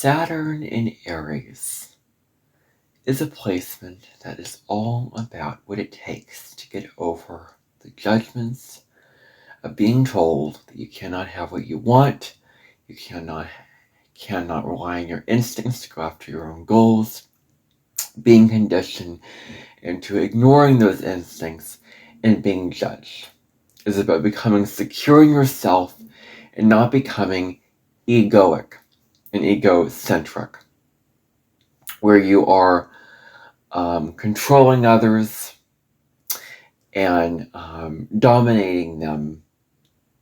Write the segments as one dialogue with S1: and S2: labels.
S1: Saturn in Aries is a placement that is all about what it takes to get over the judgments of being told that you cannot have what you want, you cannot rely on your instincts to go after your own goals, being conditioned into ignoring those instincts and being judged. It's about becoming secure in yourself and not becoming egoic and egocentric, where you are controlling others and dominating them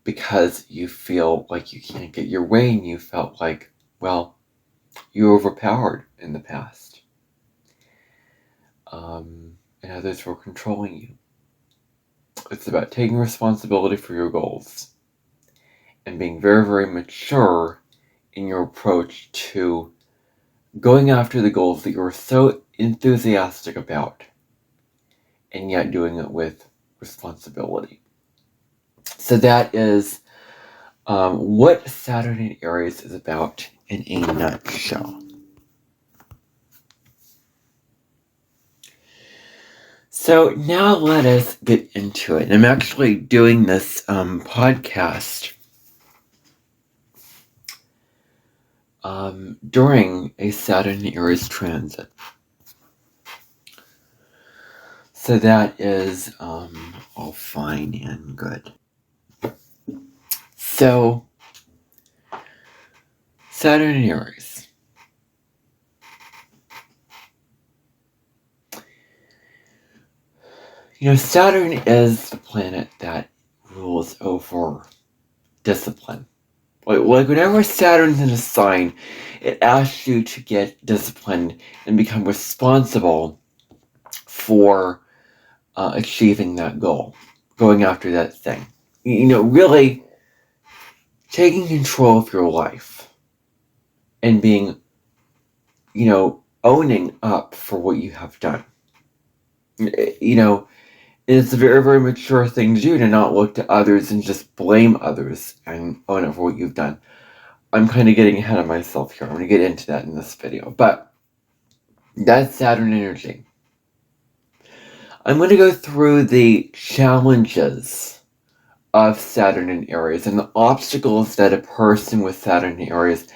S1: because you feel like you can't get your way and you felt like, well, you were overpowered in the past. And others were controlling you. It's about taking responsibility for your goals and being very, very mature in your approach to going after the goals that you're so enthusiastic about, and yet doing it with responsibility. So that is what Saturn in Aries is about in a nutshell. So now let us get into it. I'm actually doing this podcast during a Saturn in Aries transit. So that is all fine and good. So, Saturn in Aries. Saturn is the planet that rules over discipline. Like whenever Saturn's in a sign, it asks you to get disciplined and become responsible for achieving that goal, going after that thing. Really taking control of your life and being, owning up for what you have done. It's a very, very mature thing to do, to not look to others and just blame others and own up for what you've done. I'm kind of getting ahead of myself here. I'm going to get into that in this video. But that's Saturn energy. I'm going to go through the challenges of Saturn in Aries and the obstacles that a person with Saturn in Aries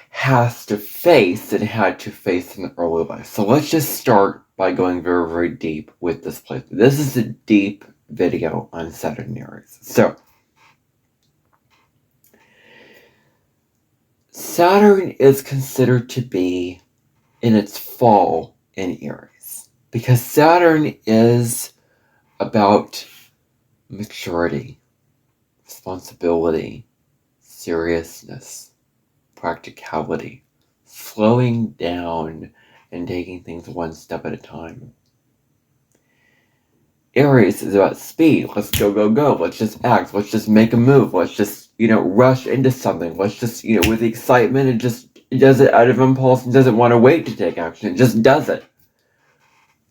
S1: has to face and had to face in the early life. So let's just start by going very, very deep with this placement. This is a deep video on Saturn in Aries. So, Saturn is considered to be in its fall in Aries because Saturn is about maturity, responsibility, seriousness, practicality, slowing down and taking things one step at a time. Aries is about speed. Let's go, go, go. Let's just act. Let's just make a move. Let's just, rush into something. Let's just, with the excitement, it does it out of impulse and doesn't want to wait to take action. It just does it.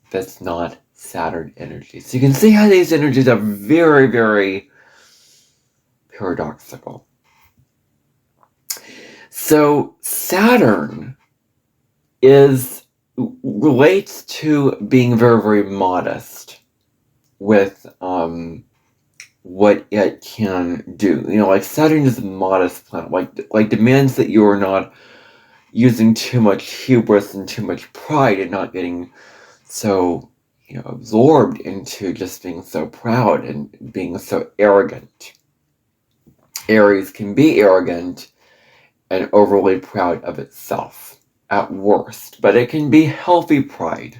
S1: That's not Saturn energy. So you can see how these energies are very, very paradoxical. So Saturn relates to being very, very modest with what it can do. Like Saturn is a modest planet, like demands that you are not using too much hubris and too much pride and not getting so absorbed into just being so proud and being so arrogant. Aries can be arrogant and overly proud of itself at worst, but it can be healthy pride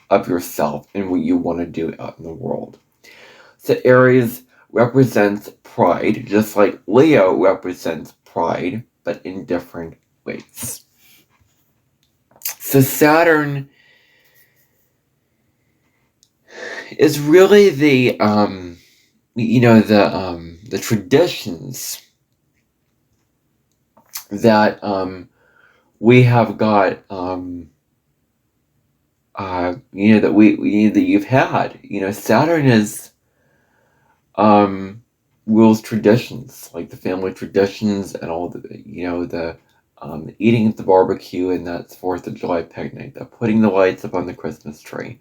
S1: of yourself and what you want to do out in the world. So Aries represents pride, just like Leo represents pride, but in different ways. So Saturn is really the traditions that we have got that you've had. Saturn is rules traditions, like the family traditions and all the eating at the barbecue and that 4th of July picnic, that putting the lights up on the Christmas tree.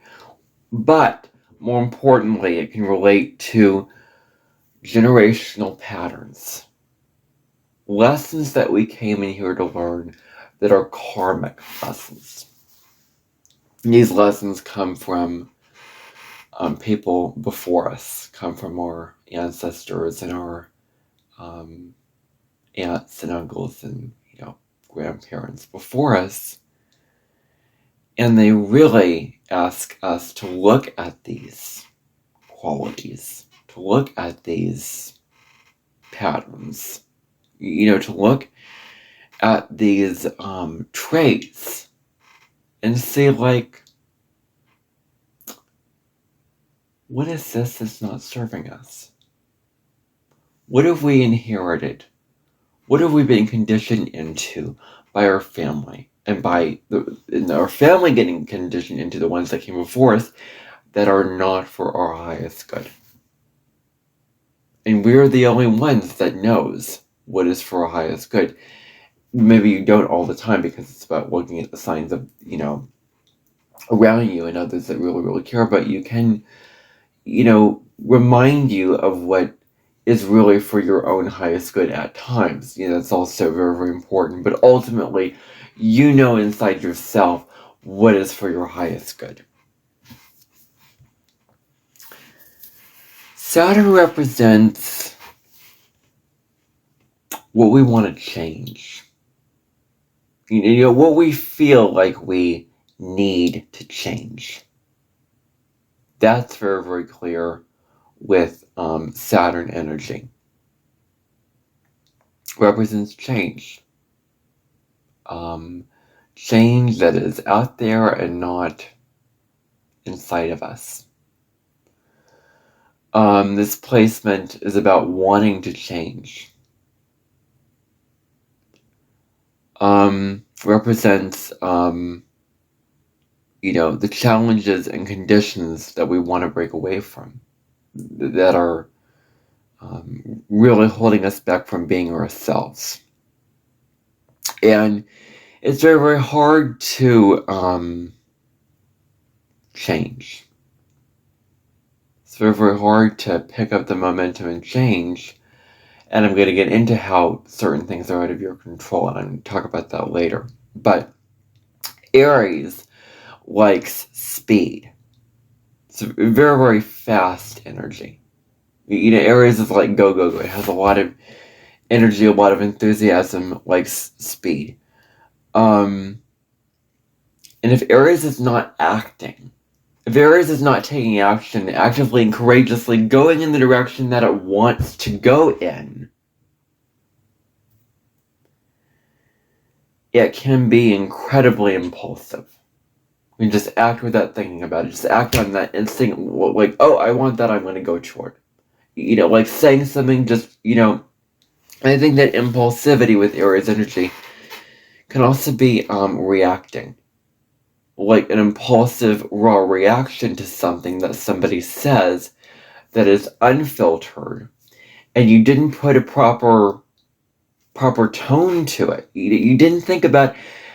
S1: But more importantly, it can relate to generational patterns. Lessons that we came in here to learn that are karmic lessons. These lessons come from people before us, come from our ancestors and our aunts and uncles and grandparents before us. And they really ask us to look at these qualities, to look at these patterns, to look at these traits and see, like, what is this that's not serving us? What have we inherited? What have we been conditioned into by our family? And by our family getting conditioned into the ones that came before us that are not for our highest good. And we're the only ones that knows what is for our highest good. Maybe you don't all the time because it's about looking at the signs of, around you and others that really, really care about you can, remind you of what is really for your own highest good at times. That's also very, very important. But ultimately, inside yourself what is for your highest good. Saturn represents what we want to change. What we feel like we need to change. That's very, very clear with Saturn energy. Represents change. Change that is out there and not inside of us. This placement is about wanting to change. Represents the challenges and conditions that we want to break away from, that are really holding us back from being ourselves. And it's very, very hard to change. It's very, very hard to pick up the momentum and change. And I'm going to get into how certain things are out of your control, and I'm going to talk about that later. But Aries likes speed. It's a very, very fast energy. Aries is like go, go, go. It has a lot of energy, a lot of enthusiasm, likes speed. And if Aries is not acting, if Aries is not taking action, actively and courageously going in the direction that it wants to go in, it can be incredibly impulsive. You can just act without thinking about it. Just act on that instinct, like, oh, I want that, I'm going to go toward. Like saying something, just, I think that impulsivity with Aries energy can also be reacting. Like an impulsive, raw reaction to something that somebody says that is unfiltered, and you didn't put a proper tone to it. You didn't think about,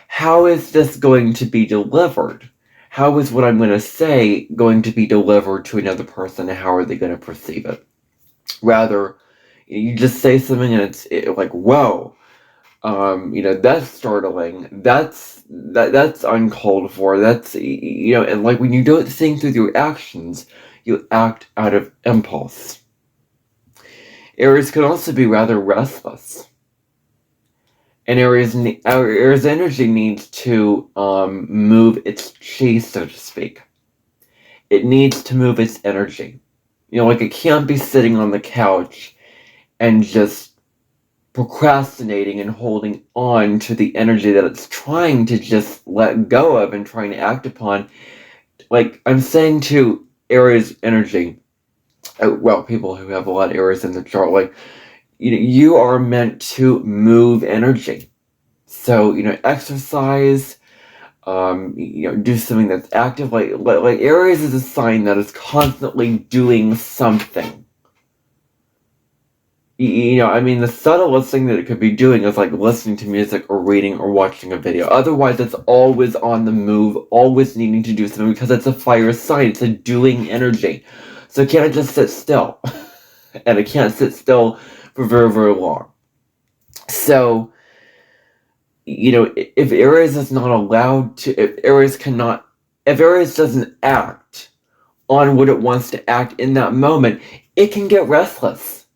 S1: how is this going to be delivered? How is what I'm going to say going to be delivered to another person, and how are they going to perceive it? Rather, you just say something and it's like, whoa, that's startling. That's uncalled for. That's, and like when you don't think through your actions, you act out of impulse. Aries can also be rather restless. And Aries energy needs to move its chi, so to speak. It needs to move its energy. Like it can't be sitting on the couch and just procrastinating and holding on to the energy that it's trying to just let go of and trying to act upon. Like I'm saying to Aries energy, people who have a lot of Aries in the chart, like, you are meant to move energy. So, exercise, do something that's active. Like Aries is a sign that is constantly doing something. I mean, the subtlest thing that it could be doing is like listening to music or reading or watching a video. Otherwise, it's always on the move, always needing to do something because it's a fire sign. It's a doing energy. So it can't just sit still. And it can't sit still for very, very long. So, if Aries is not allowed to, if Aries doesn't act on what it wants to act in that moment, it can get restless.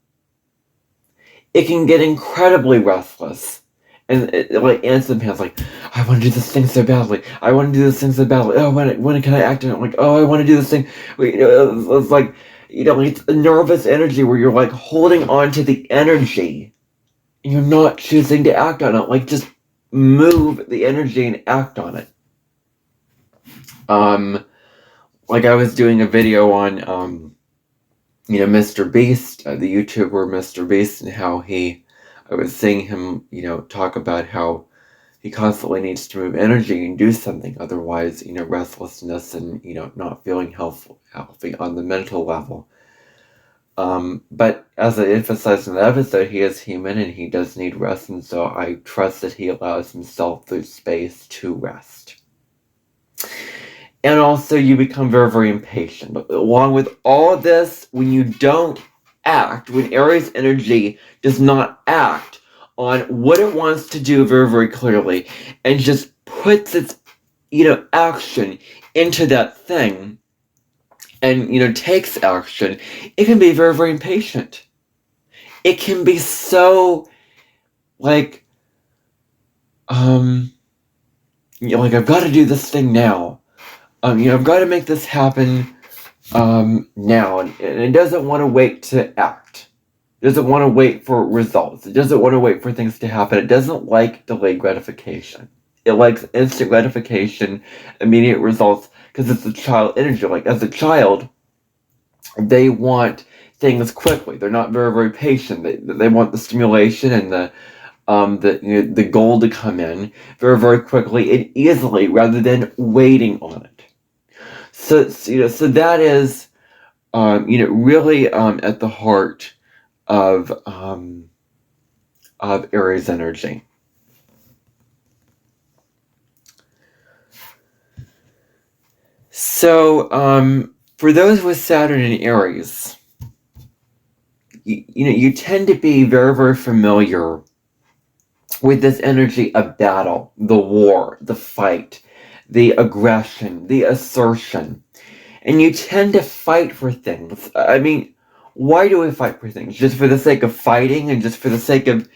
S1: It can get incredibly restless. And like ants in pants, like, I want to do this thing so badly. I want to do this thing so badly. Oh, when can I act on it? Like, oh, I want to do this thing. It's like, it's a nervous energy where you're like holding on to the energy and you're not choosing to act on it. Like, just move the energy and act on it. Like I was doing a video on, Mr. Beast, the YouTuber Mr. Beast, and how I was seeing him, talk about how he constantly needs to move energy and do something. Otherwise, restlessness and, not feeling healthy on the mental level. But as I emphasized in the episode, he is human and he does need rest, and so I trust that he allows himself the space to rest. And also, you become very, very impatient. But along with all of this, when you don't act, when Aries energy does not act on what it wants to do very, very clearly, and just puts its, action into that thing, and, takes action, it can be very, very impatient. It can be so, like, like, I've got to do this thing now. I've got to make this happen now, and it doesn't want to wait to act. It doesn't want to wait for results. It doesn't want to wait for things to happen. It doesn't like delayed gratification. It likes instant gratification, immediate results, because it's a child energy. Like, as a child, they want things quickly. They're not very, very patient. They want the stimulation and the goal to come in very, very quickly and easily, rather than waiting on it. So that is, really at the heart of Aries energy. So, for those with Saturn in Aries, you tend to be very, very familiar with this energy of battle, the war, the fight, the aggression, the assertion. And you tend to fight for things. I mean, why do we fight for things? Just for the sake of fighting and just for the sake of,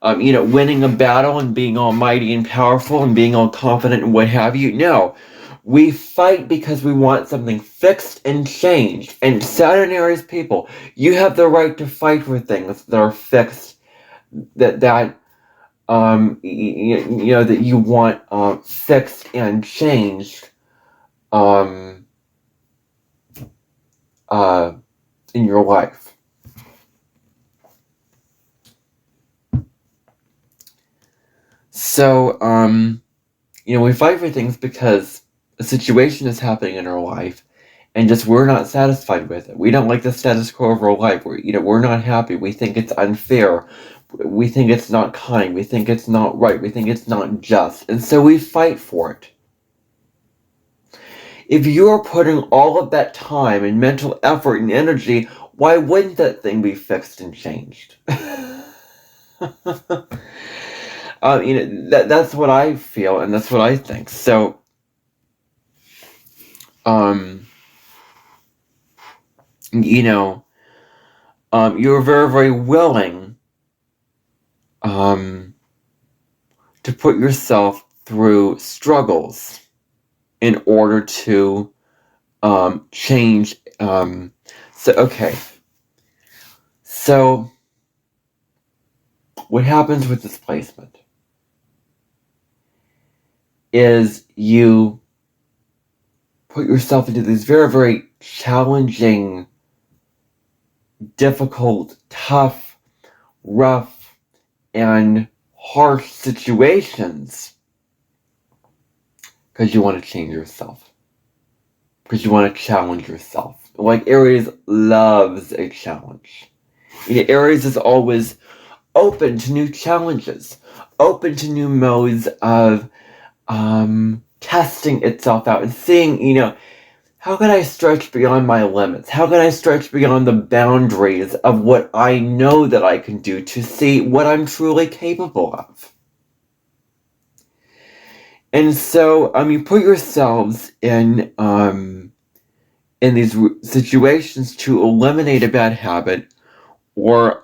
S1: winning a battle and being almighty and powerful and being all confident and what have you? No. We fight because we want something fixed and changed. And Saturn Aries people, you have the right to fight for things that are fixed, that that you want fixed and changed in your life. So, we fight for things because a situation is happening in our life and just we're not satisfied with it. We don't like the status quo of our life. We're not happy. We think it's unfair. We think it's not kind. We think it's not right. We think it's not just. And so we fight for it. If you're putting all of that time and mental effort and energy, why wouldn't that thing be fixed and changed? That's what I feel and that's what I think. So, you're very, very willing to put yourself through struggles in order to change. So what happens with this placement is you put yourself into these very, very challenging, difficult, tough, rough, and harsh situations because you want to change yourself. Because you want to challenge yourself. Like Aries loves a challenge. Aries is always open to new challenges, open to new modes of testing itself out and seeing, how can I stretch beyond my limits? How can I stretch beyond the boundaries of what I know that I can do to see what I'm truly capable of? And so you put yourselves in these situations to eliminate a bad habit or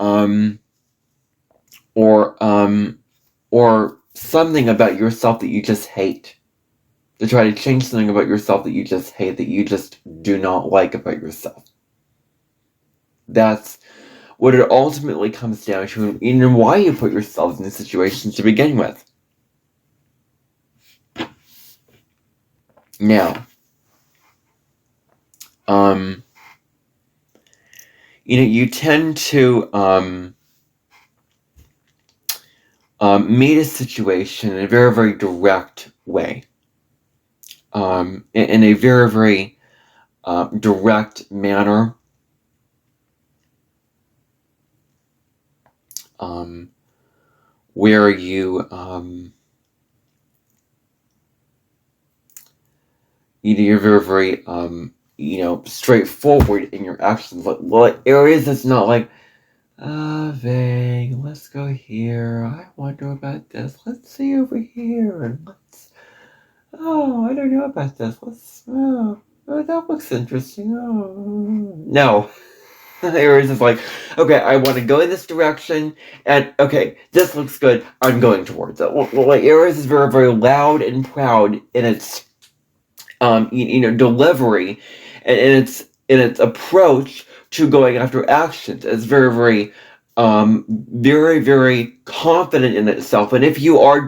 S1: something about yourself that you just hate. To try to change something about yourself that you just hate, that you just do not like about yourself. That's what it ultimately comes down to, and why you put yourselves in these situations to begin with. Now, you tend to meet a situation in a very, very direct way. In a very, very direct manner. Where you you're very, very straightforward in your actions. Like Aries, it's not like, vague, let's go here, I wonder about this, let's see over here, and I don't know about this, that looks interesting, no. Aries is like, okay, I want to go in this direction, and okay, this looks good, I'm going towards it. Like Aries is very, very loud and proud in its delivery and in its approach to going after actions. It's very, very very, very confident in itself. And if you are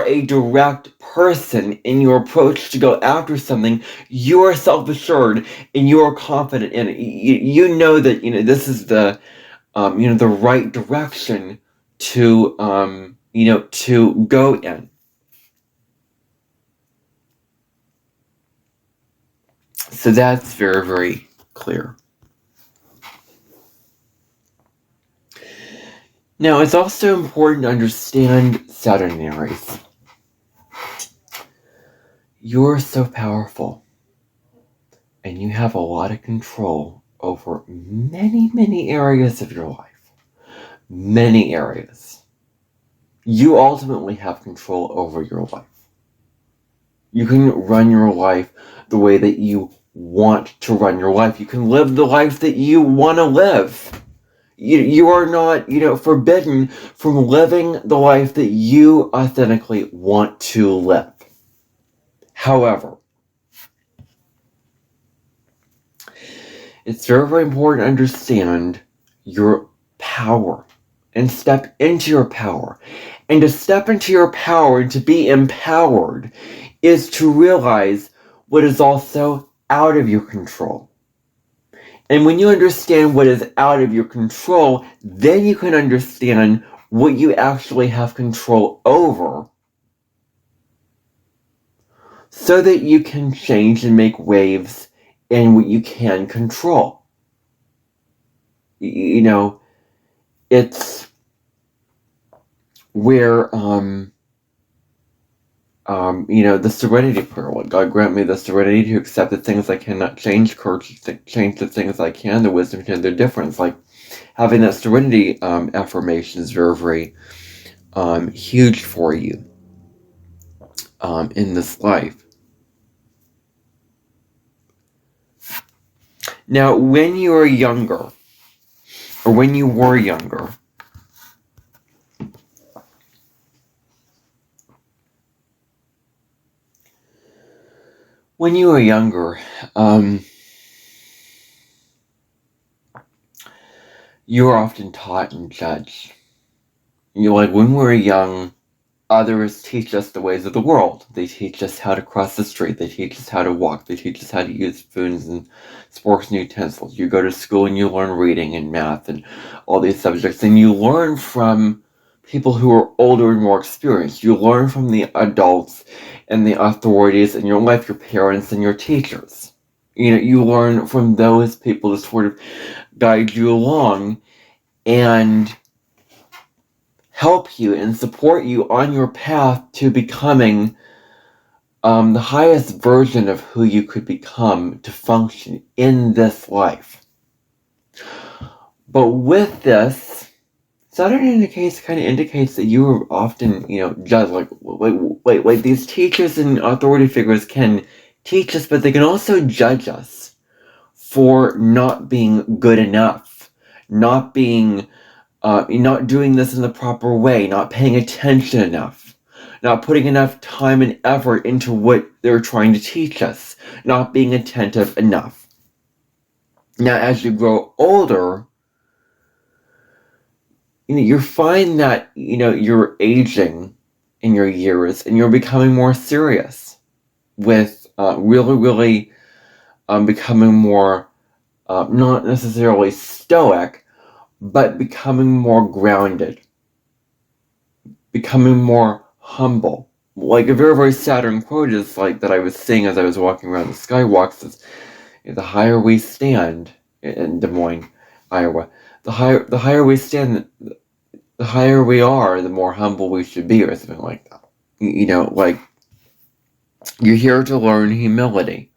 S1: a direct person in your approach to go after something, you are self-assured and you are confident in it. You know that this is the the right direction to to go in. So that's very, very clear. Now, it's also important to understand Saturn and Aries. You're so powerful, and you have a lot of control over many, many areas of your life. Many areas. You ultimately have control over your life. You can run your life the way that you want to run your life. You can live the life that you want to live. You are not, forbidden from living the life that you authentically want to live. However, it's very, very important to understand your power and step into your power. And to step into your power and to be empowered is to realize what is also out of your control. And when you understand what is out of your control, then you can understand what you actually have control over, so that you can change and make waves in what you can control. It's where the serenity prayer. Like, God grant me the serenity to accept the things I cannot change, courage to change the things I can, the wisdom to know their difference. Like, having that serenity affirmation is very, very huge for you in this life. Now, when you are younger, or when you were younger, you were often taught and judged. When we're young, others teach us the ways of the world. They teach us how to cross the street. They teach us how to walk. They teach us how to use spoons and sporks and utensils. You go to school and you learn reading and math and all these subjects. And you learn from people who are older and more experienced. You learn from the adults and the authorities in your life, your parents and your teachers. You learn from those people to sort of guide you along and help you and support you on your path to becoming the highest version of who you could become to function in this life. But with this, Saturn kind of indicates that you are often, judged. Wait, these teachers and authority figures can teach us, but they can also judge us for not being good enough, not being, not doing this in the proper way, not paying attention enough, not putting enough time and effort into what they're trying to teach us, not being attentive enough. Now, as you grow older, you find that, you're aging in your years and you're becoming more serious with really becoming more, not necessarily stoic, but becoming more grounded, becoming more humble. Like a very, very Saturn quote is like that I was saying as I was walking around the skywalks is, the higher we stand in Des Moines, Iowa, the higher we stand, the higher we are, the more humble we should be, or something like that. Like, you're here to learn humility.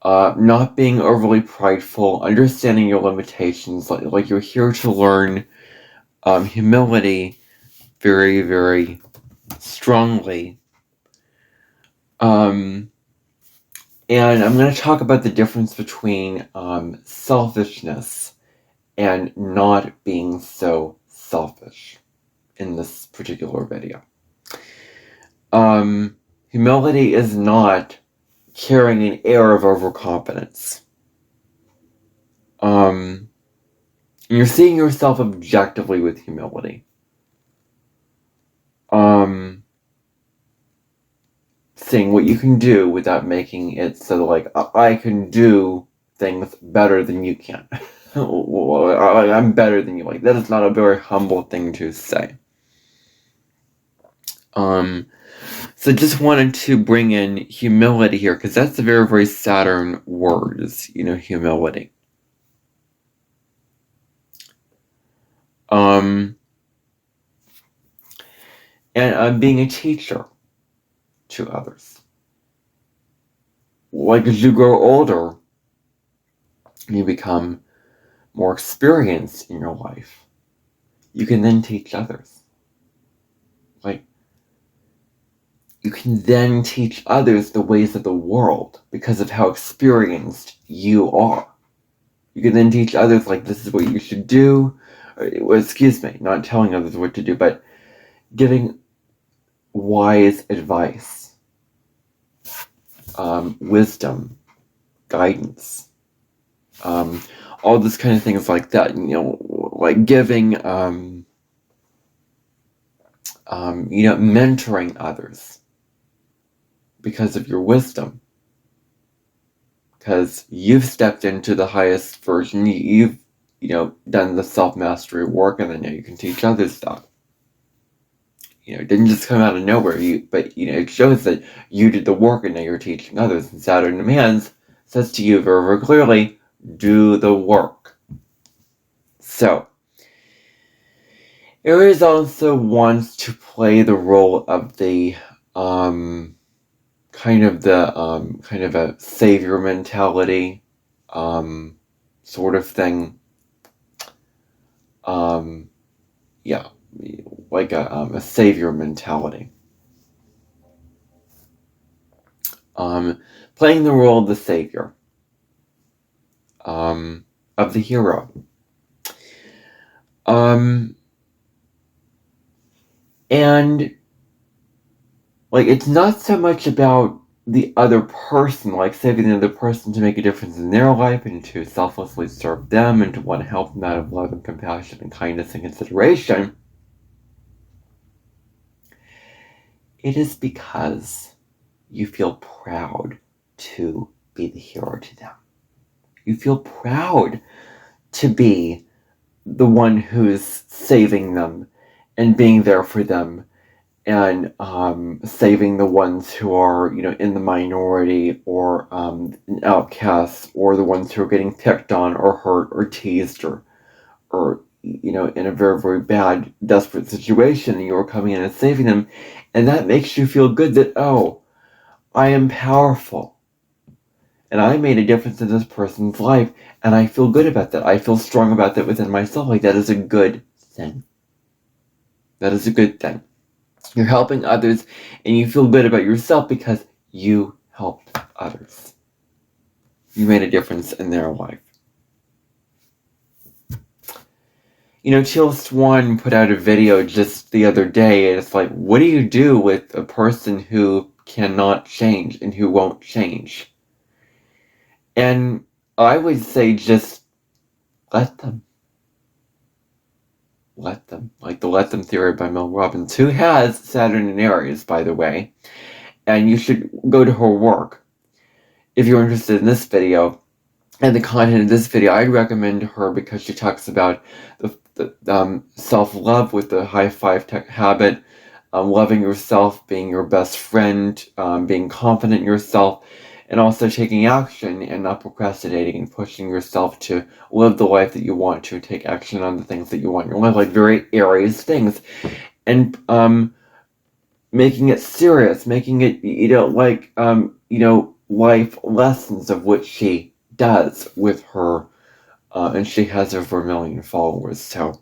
S1: Not being overly prideful, understanding your limitations, like you're here to learn humility very, very strongly. And I'm going to talk about the difference between selfishness and not being so selfish in this particular video. Humility is not carrying an air of overconfidence. You're seeing yourself objectively with humility. Seeing what you can do without making it so like, I can do things better than you can. I'm better than you. Like, that is not a very humble thing to say. So just wanted to bring in humility here, because that's a very, very Saturn word, is, humility. And being a teacher to others. Like, as you grow older, you become more experienced in your life. You can then teach others. Like, you can then teach others the ways of the world because of how experienced you are. You can then teach others, like, this is what you should do. Not telling others what to do, but giving wise advice, wisdom, guidance, all this kind of things like that. Like giving, mentoring others because of your wisdom. Because you've stepped into the highest version, you've, done the self-mastery work, and then now you can teach others that. It didn't just come out of nowhere, but it shows that you did the work and now you're teaching others. And Saturn demands, says to you very, very clearly, do the work. So, Aries also wants to play the role of the, kind of a savior mentality, sort of thing. Like a savior mentality. Playing the role of the savior, of the hero. And, like, it's not so much about the other person, like saving the other person to make a difference in their life and to selflessly serve them and to want to help them out of love and compassion and kindness and consideration. It is because you feel proud to be the hero to them. You feel proud to be the one who's saving them and being there for them and saving the ones who are, in the minority, or outcasts, or the ones who are getting picked on or hurt or teased, or in a very, very bad, desperate situation, and you're coming in and saving them. And that makes you feel good that, oh, I am powerful. And I made a difference in this person's life, and I feel good about that. I feel strong about that within myself. Like, that is a good thing. That is a good thing. You're helping others, and you feel good about yourself because you helped others. You made a difference in their life. Teal Swan put out a video just the other day, and it's like, what do you do with a person who cannot change and who won't change? And I would say just let them. Let them. Like the Let Them theory by Mel Robbins, who has Saturn and Aries, by the way. And you should go to her work. If you're interested in this video and the content of this video, I'd recommend her because she talks about the self-love with the high five habit, loving yourself, being your best friend, being confident in yourself, and also taking action and not procrastinating and pushing yourself to live the life that you want to, take action on the things that you want in your life, like very Aries things. And making it serious, making it, life lessons, of which she does with her, and she has over 1 million followers, so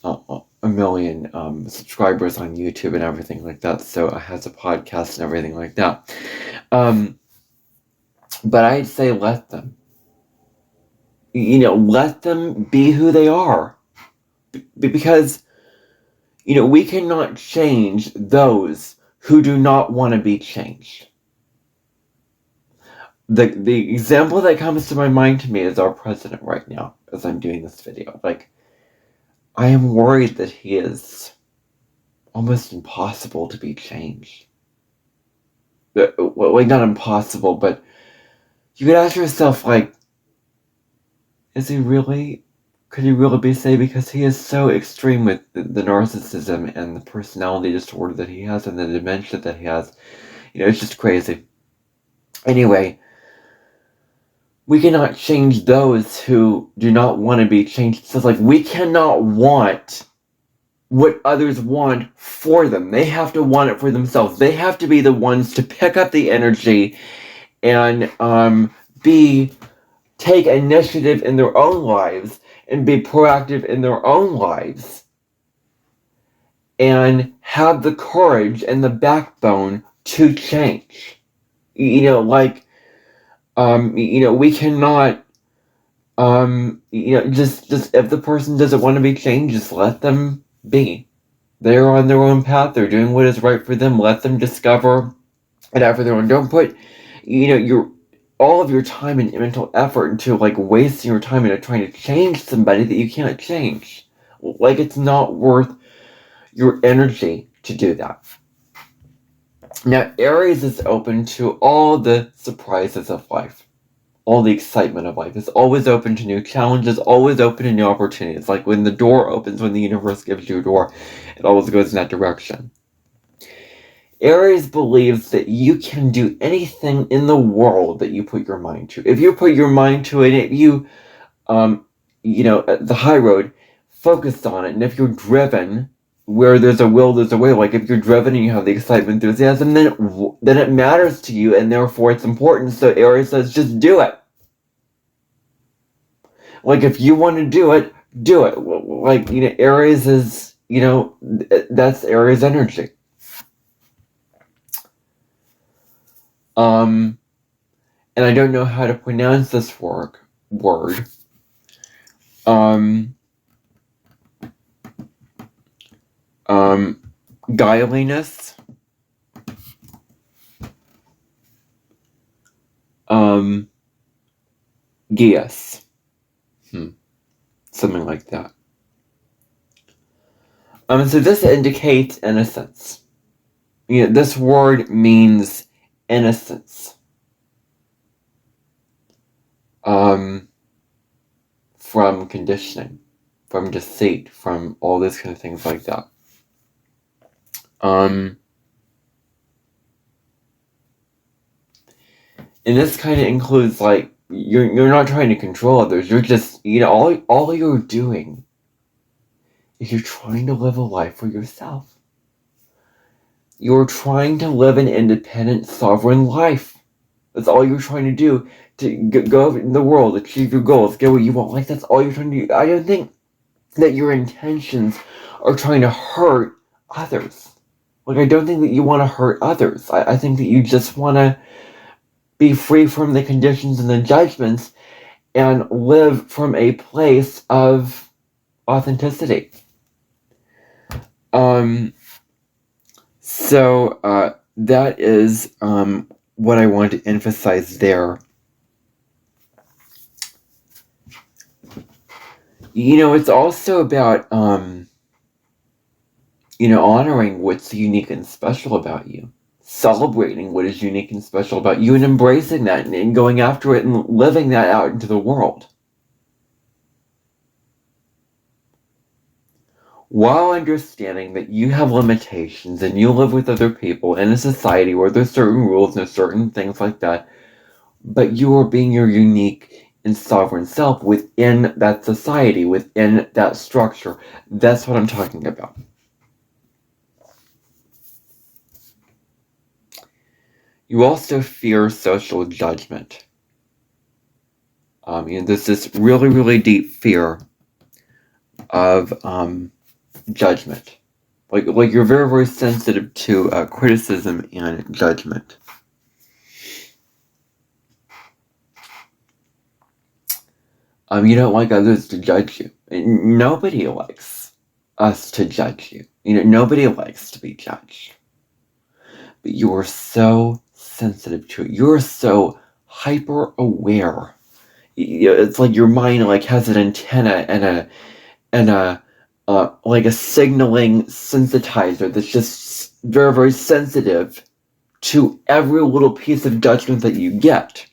S1: 1 million subscribers on YouTube and everything like that, so it has a podcast and everything like that. But I'd say let them. Let them be who they are. Because, we cannot change those who do not want to be changed. The example that comes to my mind to me is our president right now, as I'm doing this video. Like, I am worried that he is almost impossible to be changed. Well, not impossible, but you could ask yourself, like, is he really? Could he really be saved? Because he is so extreme with the narcissism and the personality disorder that he has and the dementia that he has. It's just crazy. Anyway, we cannot change those who do not want to be changed. So it's like, we cannot want what others want for them. They have to want it for themselves. They have to be the ones to pick up the energy and take initiative in their own lives and be proactive in their own lives and have the courage and the backbone to change. We cannot, just if the person doesn't want to be changed, just let them be. They're on their own path. They're doing what is right for them. Let them discover it after their own. Don't put, all of your time and mental effort into wasting your time into trying to change somebody that you can't change. It's not worth your energy to do that. Now, Aries is open to all the surprises of life, all the excitement of life. It's always open to new challenges, always open to new opportunities. Like when the door opens, when the universe gives you a door, it always goes in that direction. Aries believes that you can do anything in the world that you put your mind to. If you put your mind to it, if you, the high road, focused on it, and if you're driven, where there's a will, there's a way. Like if you're driven and you have the excitement, enthusiasm, then it matters to you, and therefore it's important. So Aries says, just do it. Like if you want to do it, do it. Aries is, that's Aries energy. And I don't know how to pronounce this word. Guiliness. Geas. Something like that. So this indicates innocence. This word means innocence. From conditioning, from deceit, from all these kind of things like that. And this kind of includes, like, you're not trying to control others. You're just, all you're doing is you're trying to live a life for yourself. You're trying to live an independent, sovereign life. That's all you're trying to do, to go out in the world, achieve your goals, get what you want. Like, that's all you're trying to do. I don't think that your intentions are trying to hurt others. Like, I don't think that you want to hurt others. I think that you just want to be free from the conditions and the judgments and live from a place of authenticity. So that is what I want to emphasize there. It's also about honoring what's unique and special about you, celebrating what is unique and special about you, and embracing that and going after it and living that out into the world. While understanding that you have limitations and you live with other people in a society where there's certain rules and there's certain things like that, but you are being your unique and sovereign self within that society, within that structure. That's what I'm talking about. You also fear social judgment. There's this really, really deep fear of judgment. Like you're very, very sensitive to criticism and judgment. You don't like others to judge you. Nobody likes us to judge you. Nobody likes to be judged. But you are so sensitive to it. You're so hyper aware. It's like your mind has an antenna and a like a signaling sensitizer that's just very, very sensitive to every little piece of judgment that you get.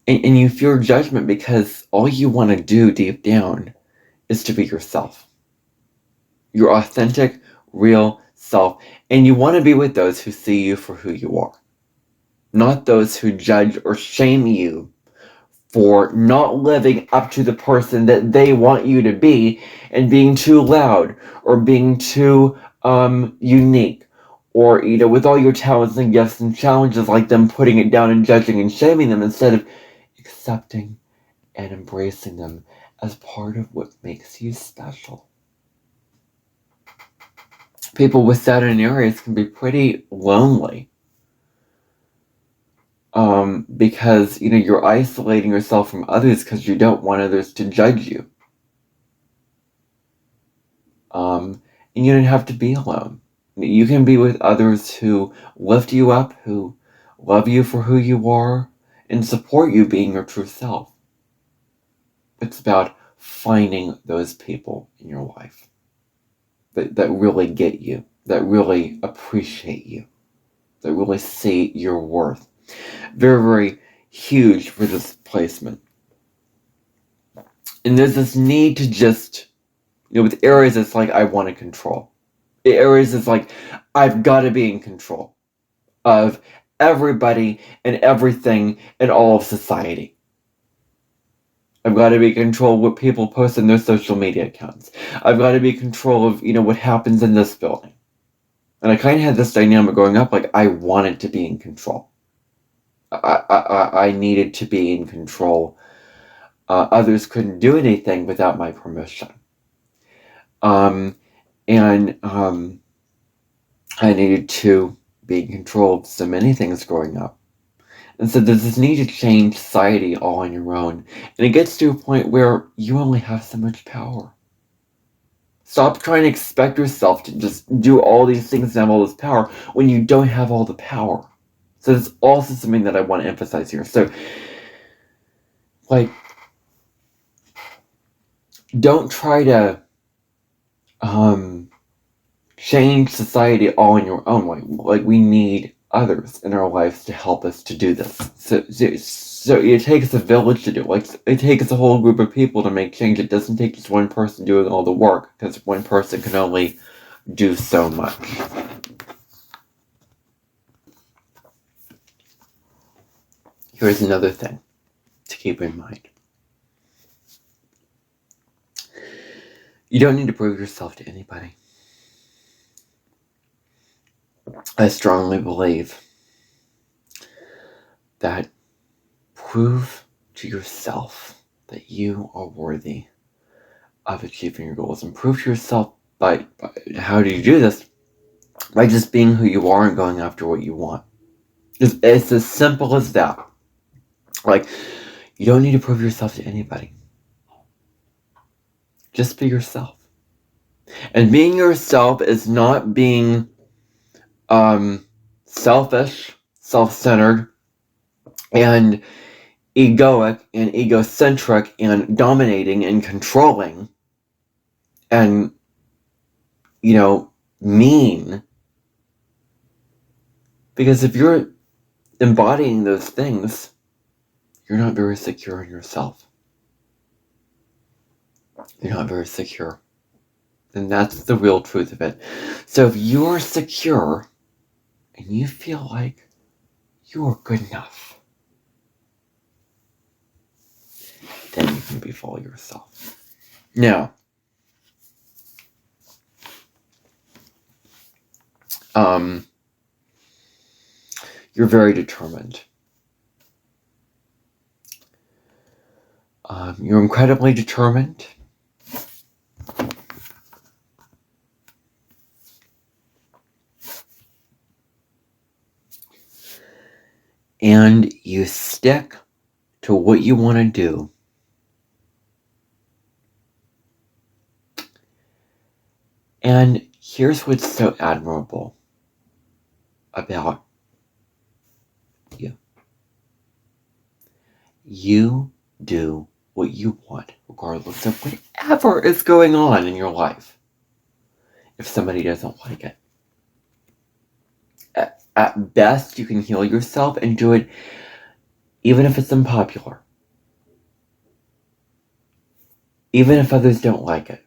S1: And you fear judgment because all you want to do deep down is to be yourself. Your authentic, real self. And you want to be with those who see you for who you are. Not those who judge or shame you for not living up to the person that they want you to be and being too loud or being too unique, or with all your talents and gifts and challenges, like them putting it down and judging and shaming them instead of accepting and embracing them as part of what makes you special. People with Saturn and Aries can be pretty lonely. Because you're isolating yourself from others because you don't want others to judge you. And you don't have to be alone. You can be with others who lift you up, who love you for who you are, and support you being your true self. It's about finding those people in your life that really get you, that really appreciate you, that really see your worth. Very, very huge for this placement. And there's this need to just, with Aries, it's like, I want to control. Aries is like, I've got to be in control of everybody and everything and all of society. I've got to be in control of what people post in their social media accounts. I've got to be in control of, what happens in this building. And I kind of had this dynamic growing up, like I wanted to be in control. I needed to be in control. Others couldn't do anything without my permission. And I needed to be in control of so many things growing up. And so there's this need to change society all on your own. And it gets to a point where you only have so much power. Stop trying to expect yourself to just do all these things and have all this power when you don't have all the power. So that's also something that I want to emphasize here. So, don't try to change society all in your own way. We need others in our lives to help us to do this. So it takes a village to do it. Like, it takes a whole group of people to make change. It doesn't take just one person doing all the work, because one person can only do so much. Here's another thing to keep in mind. You don't need to prove yourself to anybody. I strongly believe that prove to yourself that you are worthy of achieving your goals, and prove to yourself by how do you do this? By just being who you are and going after what you want. It's as simple as that. Like, you don't need to prove yourself to anybody. Just be yourself. And being yourself is not being selfish, self-centered, and egoic and egocentric and dominating and controlling and, mean. Because if you're embodying those things, you're not very secure in yourself. You're not very secure. And that's the real truth of it. So if you're secure and you feel like you are good enough, then you can be fully yourself. Now, you're very determined. You're incredibly determined. And you stick to what you want to do. And here's what's so admirable about you. You do what you want, regardless of whatever is going on in your life. If somebody doesn't like it. At best, you can heal yourself and do it even if it's unpopular. Even if others don't like it.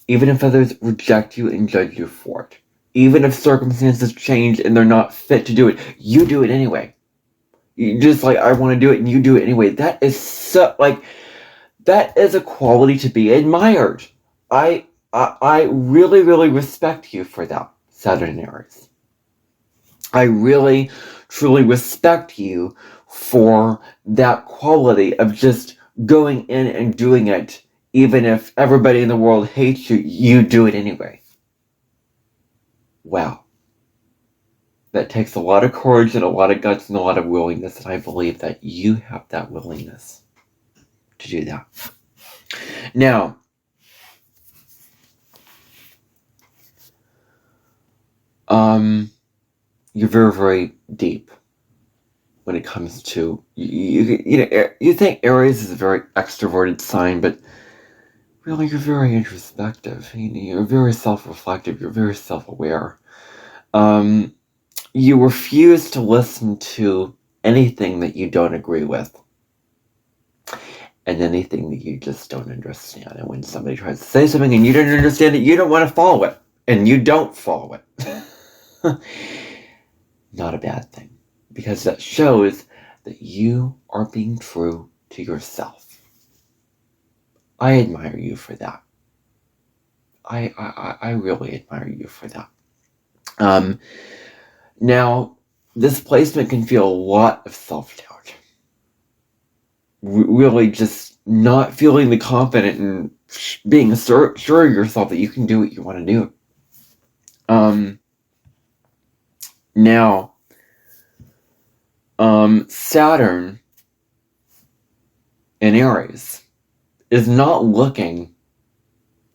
S1: Even if others reject you and judge you for it. Even if circumstances change and they're not fit to do it, you do it anyway. You just like, I want to do it, and you do it anyway. That is that is a quality to be admired. I really, really respect you for that, Saturn and Aries. I really, truly respect you for that quality of just going in and doing it, even if everybody in the world hates you, you do it anyway. Wow. That takes a lot of courage and a lot of guts and a lot of willingness, and I believe that you have that willingness to do that. Now, you're very, very deep when it comes to, you think Aries is a very extroverted sign, but really you're very introspective. You're very self-reflective. You're very self-aware. You refuse to listen to anything that you don't agree with. And anything that you just don't understand. And when somebody tries to say something and you don't understand it, you don't want to follow it. And you don't follow it. Not a bad thing. Because that shows that you are being true to yourself. I admire you for that. I really admire you for that. Now, this placement can feel a lot of self-doubt. Really just not feeling the confident and being sure of yourself that you can do what you want to do. Now, Saturn in Aries is not looking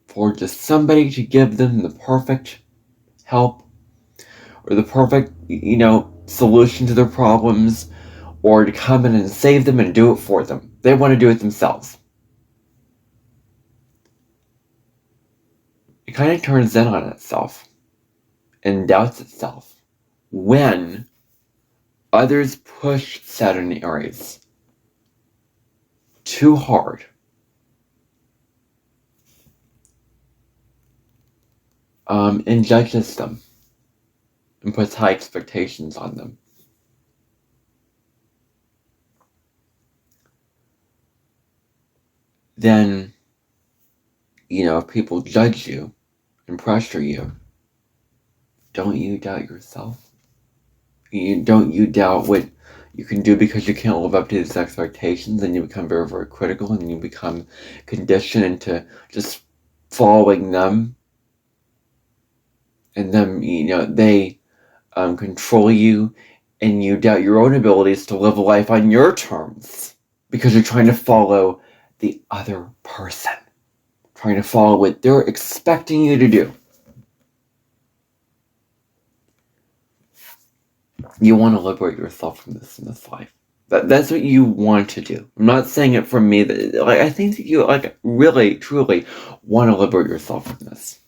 S1: for just somebody to give them the perfect help or the perfect, solution to their problems, or to come in and save them and do it for them. They want to do it themselves. It kind of turns in on itself and doubts itself when others push Saturn and Aries too hard, and judges them and puts high expectations on them, then, if people judge you and pressure you, don't you doubt yourself? Don't you doubt what you can do because you can't live up to these expectations, and you become very, very critical, and you become conditioned into just following them, and them, they control you, and you doubt your own abilities to live a life on your terms because you're trying to follow the other person, trying to follow what they're expecting you to do. You want to liberate yourself from this in this life. That's what you want to do. I'm not saying it from me. I think that you really, truly want to liberate yourself from this.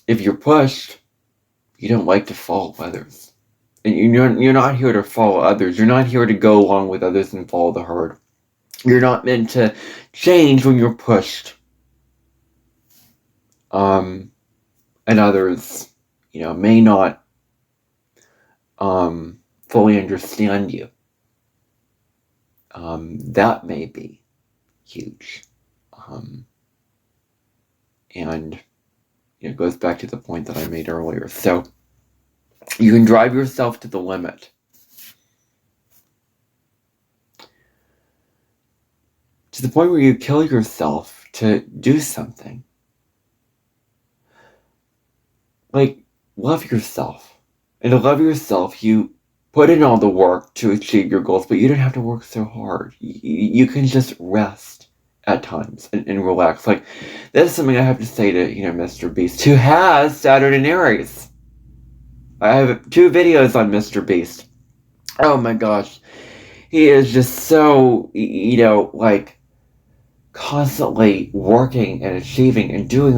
S1: If you're pushed, you don't like to follow others. And you're not here to follow others. You're not here to go along with others and follow the herd. You're not meant to change when you're pushed. And others, may not fully understand you. That may be huge. And it goes back to the point that I made earlier. So you can drive yourself to the limit. To the point where you kill yourself to do something. Like, love yourself. And to love yourself, you put in all the work to achieve your goals, but you don't have to work so hard. You can just rest at times and relax. Like, that's something I have to say to, Mr. Beast, who has Saturn and Aries. I have 2 videos on Mr. Beast. Oh my gosh. He is just so, constantly working and achieving and doing,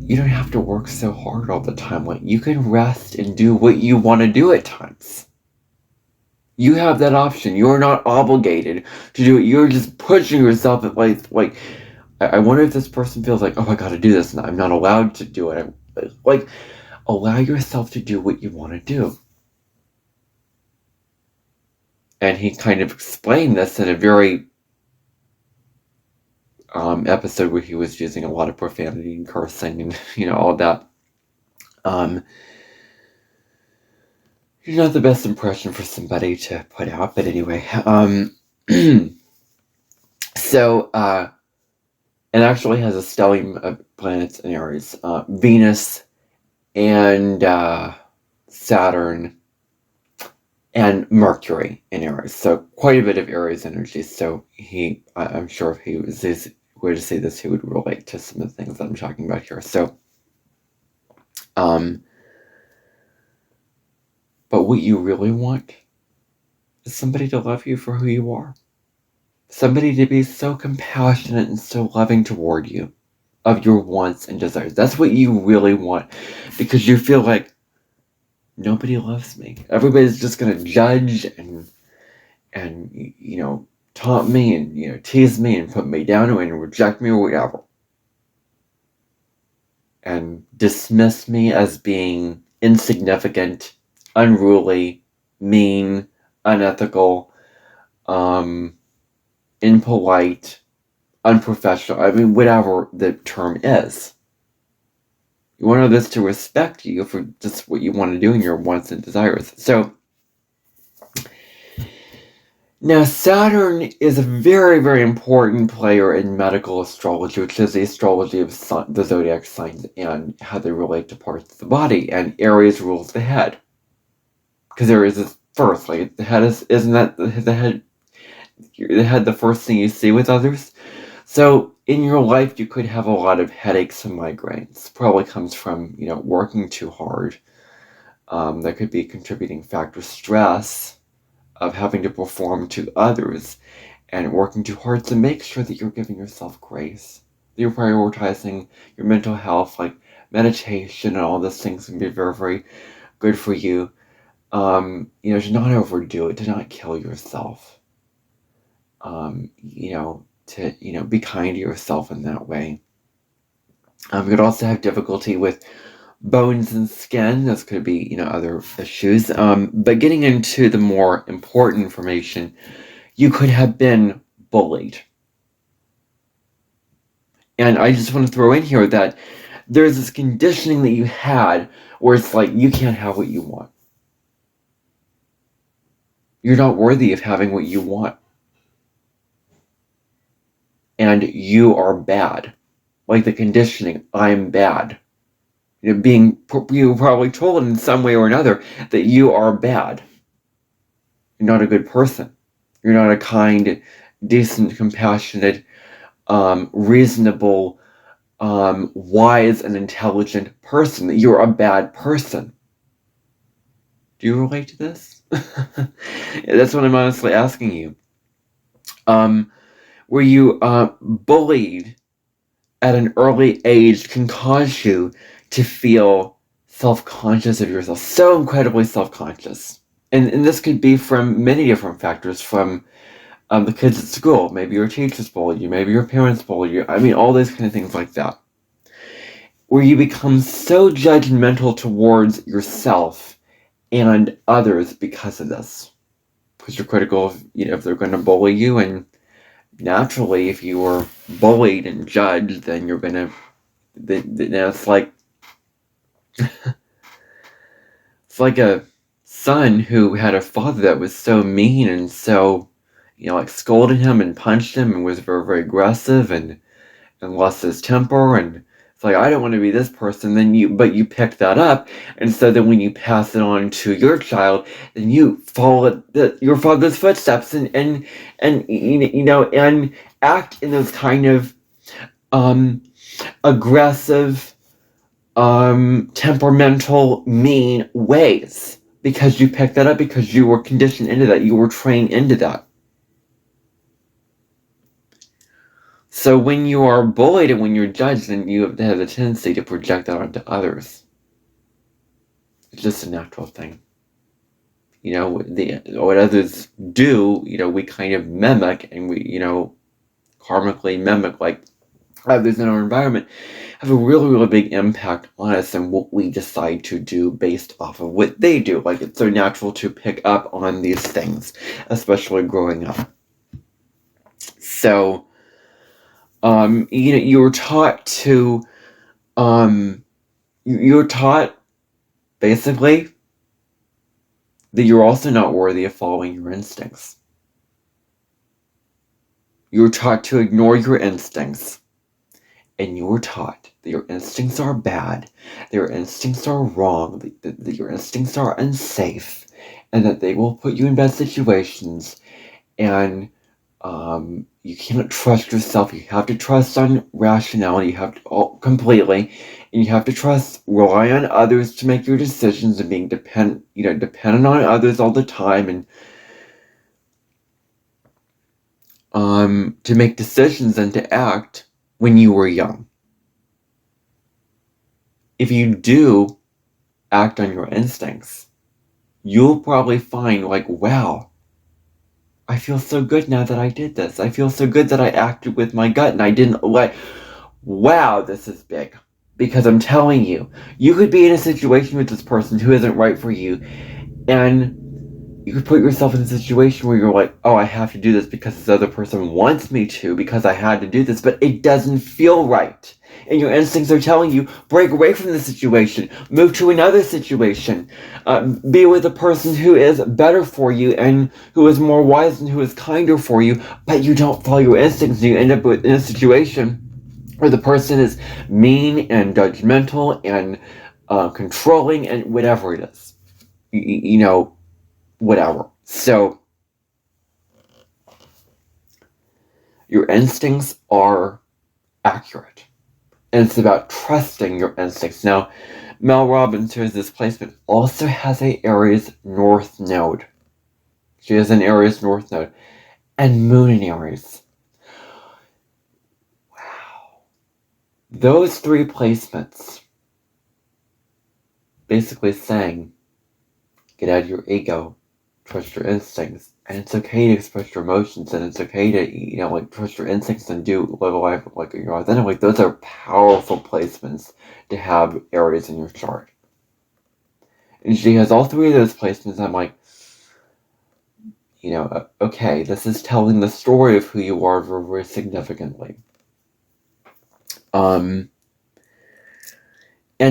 S1: you don't have to work so hard all the time. You can rest and do what you want to do at times. You have that option. You're not obligated to do it. You're just pushing yourself at I wonder if this person feels like, oh, I gotta do this, and I'm not allowed to do it. Allow yourself to do what you want to do. And he kind of explained this in a very episode where he was using a lot of profanity and cursing and, all that. Not the best impression for somebody to put out, but anyway. So, it actually has a stellium of planets in Aries. Venus and Saturn and Mercury in Aries. So quite a bit of Aries energy. So I'm sure if he were to see this, he would relate to some of the things that I'm talking about here. So, but what you really want is somebody to love you for who you are. Somebody to be so compassionate and so loving toward you of your wants and desires. That's what you really want, because you feel like nobody loves me. Everybody's just going to judge and taunt me and tease me and put me down and reject me or whatever, and dismiss me as being insignificant, unruly, mean, unethical, impolite, unprofessional. I mean, whatever the term is. You want others to respect you for just what you want to do in your wants and desires. So, now Saturn is a very, very important player in medical astrology, which is the astrology of the zodiac signs and how they relate to parts of the body. And Aries rules the head. Because Aries is first. The head isn't that the head? The head the first thing you see with others? So in your life, you could have a lot of headaches and migraines. Probably comes from, working too hard. That could be a contributing factor. Stress of having to perform to others and working too hard to make sure that you're giving yourself grace. That you're prioritizing your mental health, meditation and all those things can be very, very good for you. To not overdo it, to not kill yourself. To be kind to yourself in that way. You could also have difficulty with bones and skin. This could be, other issues. But getting into the more important information, you could have been bullied. And I just want to throw in here that there's this conditioning that you had where it's like, you can't have what you want. You're not worthy of having what you want. And you are bad. Like the conditioning, I'm bad. You were probably told in some way or another that you are bad. You're not a good person. You're not a kind, decent, compassionate, reasonable, wise, and intelligent person. That you're a bad person. Do you relate to this? That's what I'm honestly asking you. Were you bullied at an early age can cause you to feel self-conscious of yourself, so incredibly self-conscious. And this could be from many different factors, from the kids at school. Maybe your teachers bullied you, maybe your parents bullied you. I mean, all those kind of things like that. Where you become so judgmental towards yourself and others because of this. Because you're critical of, if they're going to bully you, and naturally, if you were bullied and judged, then you're going to, it's like, it's like a son who had a father that was so mean and so, scolded him and punched him and was very, very aggressive and lost his temper, and it's like, I don't want to be this person. But you pick that up, and so then when you pass it on to your child, then you follow your father's footsteps and act in those kind of aggressive, temperamental, mean ways, because you picked that up, because you were conditioned into that, you were trained into that. So when you are bullied and when you're judged, then you have a tendency to project that onto others. It's just a natural thing. What others do, we kind of mimic, and we, karmically mimic, like others in our environment, have a really, really big impact on us and what we decide to do based off of what they do. Like, it's so natural to pick up on these things, especially growing up. So, you were taught to, you were taught, basically, that you're also not worthy of following your instincts. You were taught to ignore your instincts. And you were taught that your instincts are bad, that your instincts are wrong, that your instincts are unsafe, and that they will put you in bad situations, and you can't trust yourself. You have to trust on rationality. You have to completely, and you have to rely on others to make your decisions, and being dependent on others all the time, and to make decisions and to act when you were young. If you do act on your instincts, you'll probably find, like, wow, I feel so good now that I did this. I feel so good that I acted with my gut and I didn't wow, this is big. Because I'm telling you, you could be in a situation with this person who isn't right for you, and you could put yourself in a situation where you're like, oh, I have to do this because this other person wants me to, because I had to do this, but it doesn't feel right. And your instincts are telling you, break away from the situation, move to another situation, be with a person who is better for you and who is more wise and who is kinder for you, but you don't follow your instincts, and you end up in a situation where the person is mean and judgmental and controlling and whatever it is. Whatever. So, your instincts are accurate. And it's about trusting your instincts. Now, Mel Robbins, who is this placement, also has a Aries North Node. She has an Aries North Node. And Moon in Aries. Wow. Those three placements basically saying, get out of your ego, trust your instincts, and it's okay to express your emotions, and it's okay to, trust your instincts and live a life like you're authentic. Like, those are powerful placements to have Aries in your chart. And she has all three of those placements. I'm like, okay, this is telling the story of who you are very, very significantly. And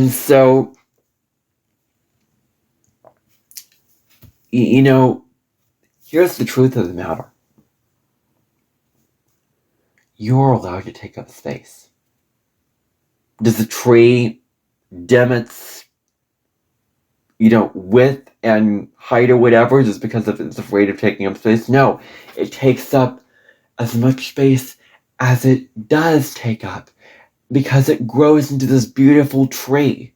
S1: so, here's the truth of the matter. You're allowed to take up space. Does the tree dim its, width and height or whatever just because it's afraid of taking up space? No, it takes up as much space as it does take up because it grows into this beautiful tree.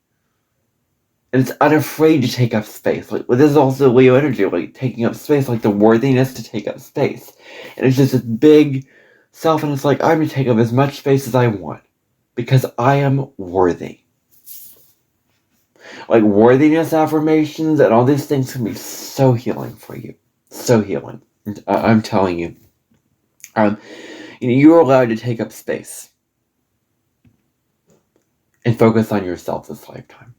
S1: And it's unafraid to take up space. Like, this is also Leo energy, like taking up space, like the worthiness to take up space. And it's just this big self, and it's like, I'm going to take up as much space as I want because I am worthy. Like, worthiness affirmations and all these things can be so healing for you. So healing. I'm telling you. You're allowed to take up space and focus on yourself this lifetime.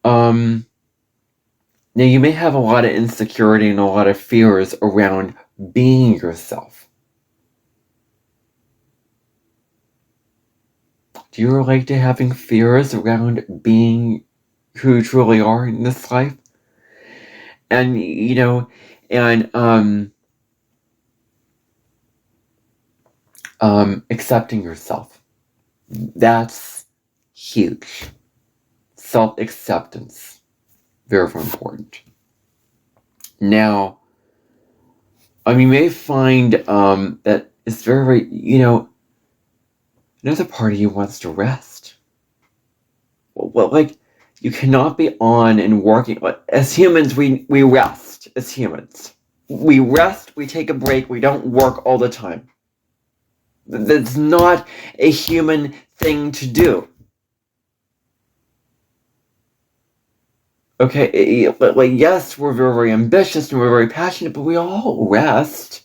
S1: Now, you may have a lot of insecurity and a lot of fears around being yourself. Do you relate to having fears around being who you truly are in this life? And, accepting yourself. That's huge. Self-acceptance. Very, very important. Now, you may find that it's very, another part of you wants to rest. Well, you cannot be on and working. As humans, we rest. As humans, we rest. We take a break. We don't work all the time. That's not a human thing to do. Okay, yes, we're very, very ambitious and we're very passionate, but we all rest.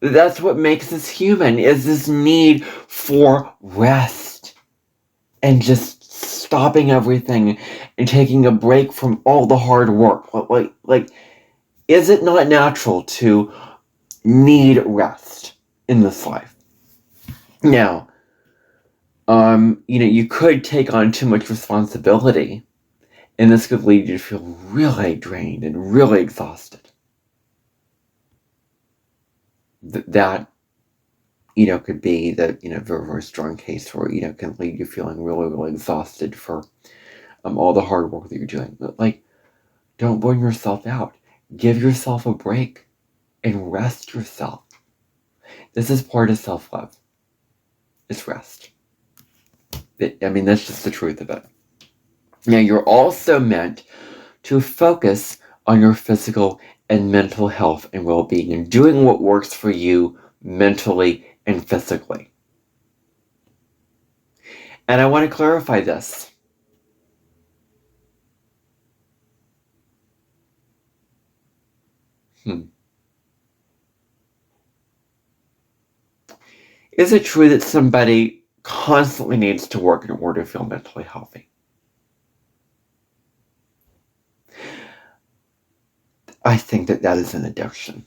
S1: That's what makes us human, is this need for rest. And just stopping everything and taking a break from all the hard work. Is it not natural to need rest in this life? Now, you could take on too much responsibility, and this could lead you to feel really drained and really exhausted. That, could be the, very, very strong case where, can lead you feeling really, really exhausted for all the hard work that you're doing. But, don't burn yourself out. Give yourself a break and rest yourself. This is part of self-love. It's rest. That's just the truth of it. Now, you're also meant to focus on your physical and mental health and well-being and doing what works for you mentally and physically. And I want to clarify this. Is it true that somebody constantly needs to work in order to feel mentally healthy? I think that is an addiction.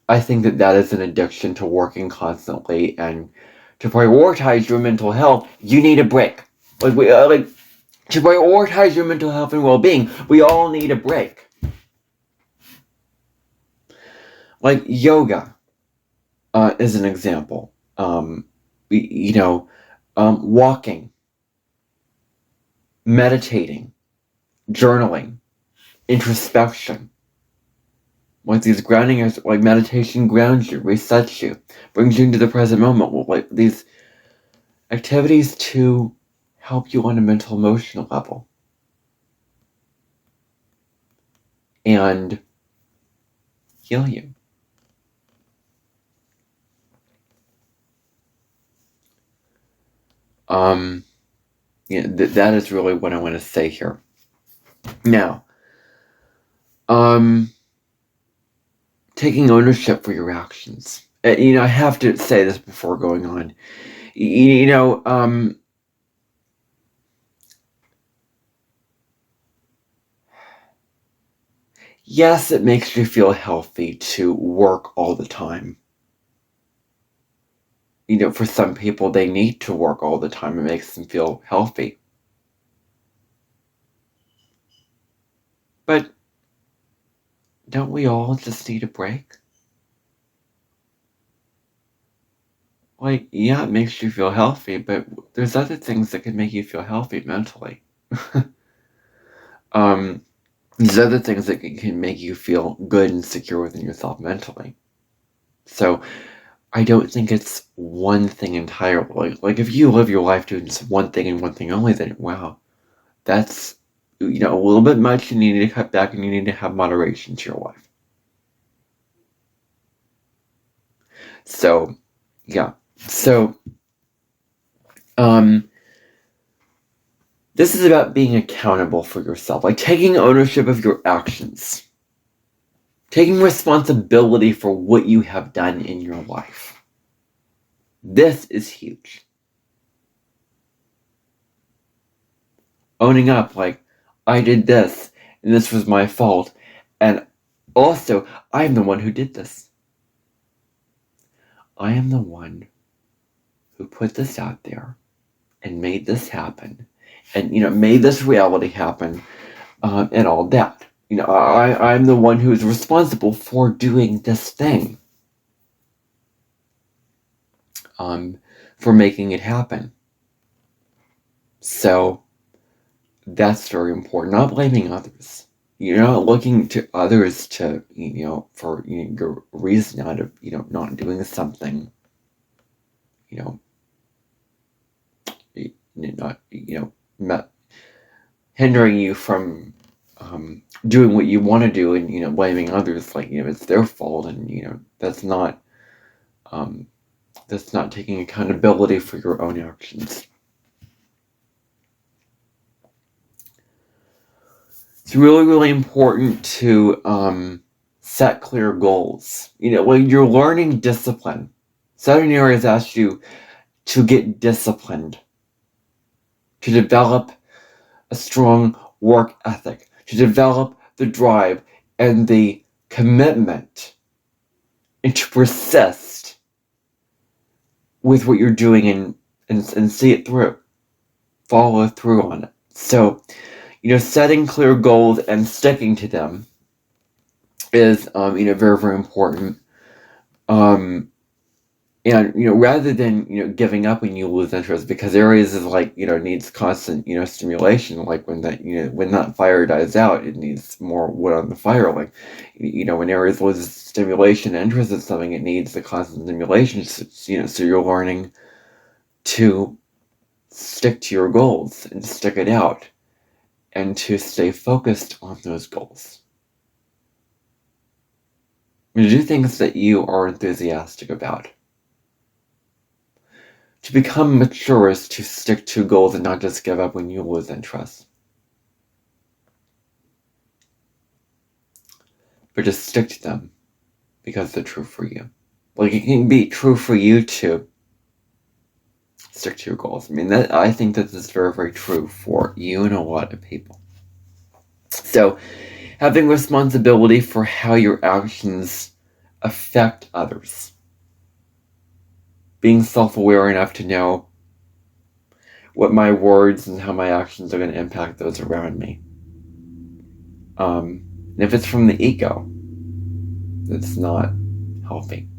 S1: I think that is an addiction to working constantly, and to prioritize your mental health, you need a break. To prioritize your mental health and well-being, we all need a break. Like yoga is an example. Walking, meditating, journaling, introspection. Like these grounding, like meditation grounds you, resets you, brings you into the present moment. Like these activities to help you on a mental, emotional level. And heal you. That is really what I want to say here. Now, taking ownership for your actions. I have to say this before going on. Yes, it makes you feel healthy to work all the time. For some people, they need to work all the time. It makes them feel healthy. But don't we all just need a break? Yeah, it makes you feel healthy, but there's other things that can make you feel healthy mentally. There's other things that can make you feel good and secure within yourself mentally. So I don't think it's one thing entirely. Like if you live your life doing just one thing and one thing only, then wow, that's a little bit much, and you need to cut back, and you need to have moderation to your life. So yeah. So this is about being accountable for yourself, like taking ownership of your actions, taking responsibility for what you have done in your life. This is huge. Owning up, like, I did this, and this was my fault, and also, I am the one who did this. I am the one who put this out there and made this happen, and, made this reality happen, and all that. I'm the one who is responsible for doing this thing, for making it happen. So, that's very important. Not blaming others. You're not looking to others to, for your reason out of, not doing something, not hindering you from doing what you want to do, and blaming others like it's their fault, and that's not taking accountability for your own actions. It's really, really important to set clear goals. When you're learning discipline, Saturn Aries asks you to get disciplined, to develop a strong work ethic, to develop the drive and the commitment, and to persist with what you're doing and see it through, follow through on it. So, setting clear goals and sticking to them is, very, very important. And, rather than, giving up when you lose interest, because Aries is like, needs constant, stimulation. Like when that fire dies out, it needs more wood on the fire. Like, when Aries loses stimulation and interest in something, it needs the constant stimulation. So you're learning to stick to your goals and stick it out and to stay focused on those goals. To do things that you are enthusiastic about. To become mature is to stick to goals and not just give up when you lose interest. But just stick to them because they're true for you. Like it can be true for you to stick to your goals. I think that this is very, very true for you and a lot of people. So, having responsibility for how your actions affect others. Being self-aware enough to know what my words and how my actions are going to impact those around me. And if it's from the ego, that's not healthy.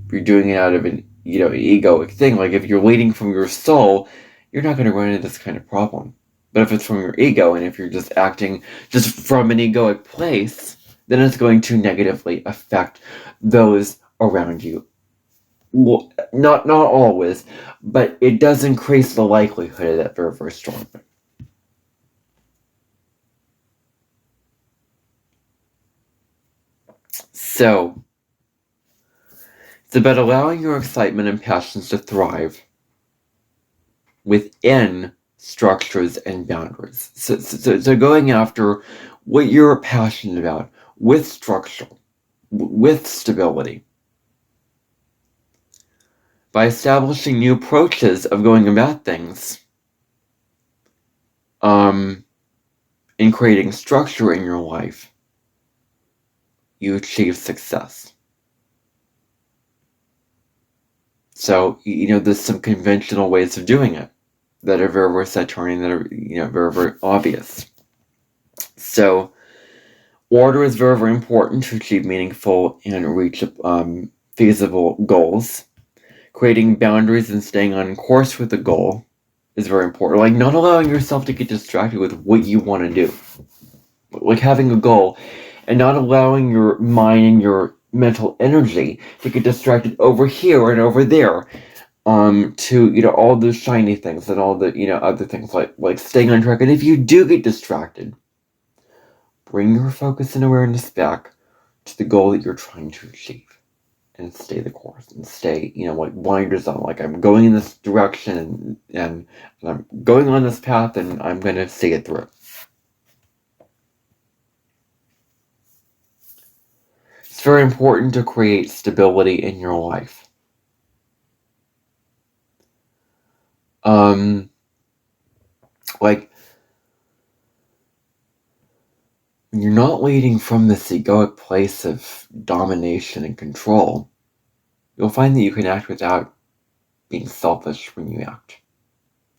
S1: If you're doing it out of an egoic thing, like if you're leading from your soul, you're not going to run into this kind of problem. But if it's from your ego, and if you're just acting just from an egoic place, then it's going to negatively affect those around you. Well, not always, but it does increase the likelihood of that very, very strongly. So, it's about allowing your excitement and passions to thrive within structures and boundaries. So going after what you're passionate about with structure, with stability, by establishing new approaches of going about things, in creating structure in your life, you achieve success. So, there's some conventional ways of doing it that are very, very Saturnian, that are, very, very obvious. So, order is very, very important to achieve meaningful and reach feasible goals. Creating boundaries and staying on course with the goal is very important. Like, not allowing yourself to get distracted with what you want to do. Like, having a goal and not allowing your mind and your mental energy to get distracted over here and over there, to, all those shiny things and all the, other things, like staying on track. And if you do get distracted, bring your focus and awareness back to the goal that you're trying to achieve, and stay the course, and stay, like blinders on, like, I'm going in this direction, and I'm going on this path, and I'm going to see it through. It's very important to create stability in your life. Like, when you're not leading from this egoic place of domination and control, you'll find that you can act without being selfish when you act.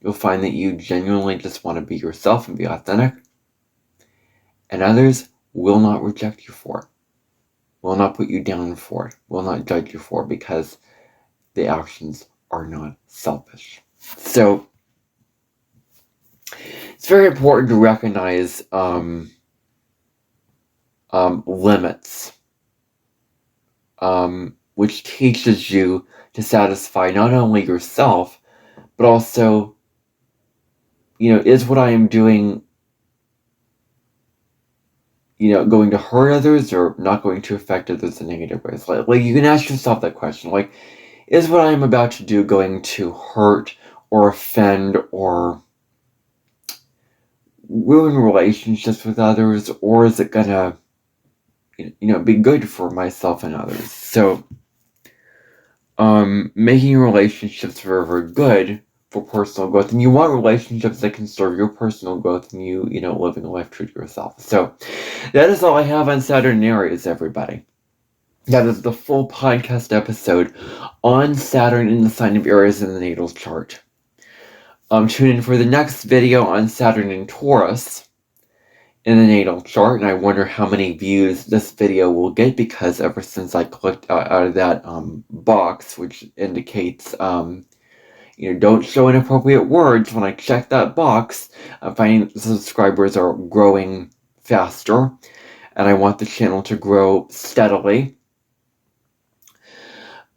S1: You'll find that you genuinely just want to be yourself and be authentic, and others will not reject you for it, will not put you down for it, will not judge you for it, because the actions are not selfish. So, it's very important to recognize limits, which teaches you to satisfy not only yourself, but also, is what I am doing, going to hurt others or not going to affect others in negative ways? Like, you can ask yourself that question. Like, is what I am about to do going to hurt or offend or ruin relationships with others, or is it gonna, be good for myself and others? So, making relationships very, very good for personal growth, and you want relationships that can serve your personal growth, and you living a life true to yourself. So, that is all I have on Saturn and Aries, everybody. That is the full podcast episode on Saturn in the sign of Aries in the natal chart. Tune in for the next video on Saturn and Taurus in the natal chart, and I wonder how many views this video will get, because ever since I clicked out of that box, which indicates don't show inappropriate words, when I check that box, I'm finding the subscribers are growing faster, and I want the channel to grow steadily.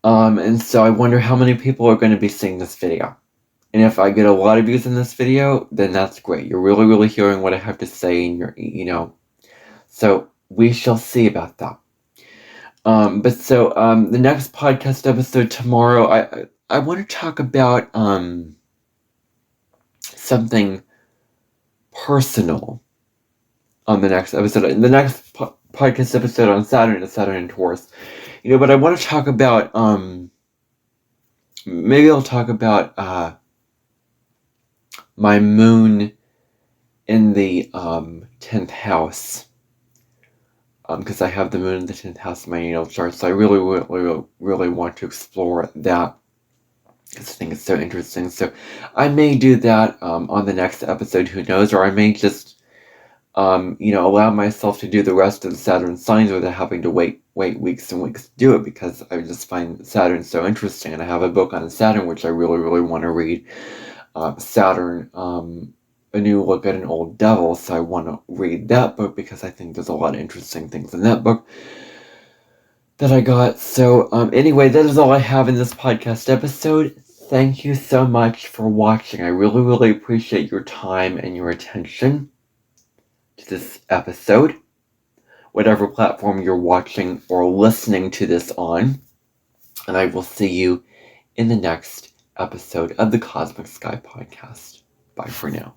S1: And so I wonder how many people are going to be seeing this video. And if I get a lot of views in this video, then that's great. You're really, really hearing what I have to say, and you're, so we shall see about that. The next podcast episode tomorrow, I want to talk about, something personal on the next episode. In the next podcast episode on Saturn and Taurus, but I want to talk about, maybe I'll talk about, my moon in the 10th house, because I have the moon in the 10th house in my natal chart, so I really, really, really want to explore that, because I think it's so interesting. So I may do that on the next episode, who knows, or I may just allow myself to do the rest of the Saturn signs without having to wait weeks and weeks to do it, because I just find Saturn so interesting, and I have a book on Saturn which I really, really want to read. Saturn, A New Look at an Old Devil, so I want to read that book, because I think there's a lot of interesting things in that book that I got. So anyway, that is all I have in this podcast episode. Thank you so much for watching. I really, really appreciate your time and your attention to this episode, whatever platform you're watching or listening to this on, and I will see you in the next episode of the Cosmic Sky Podcast. Bye for now.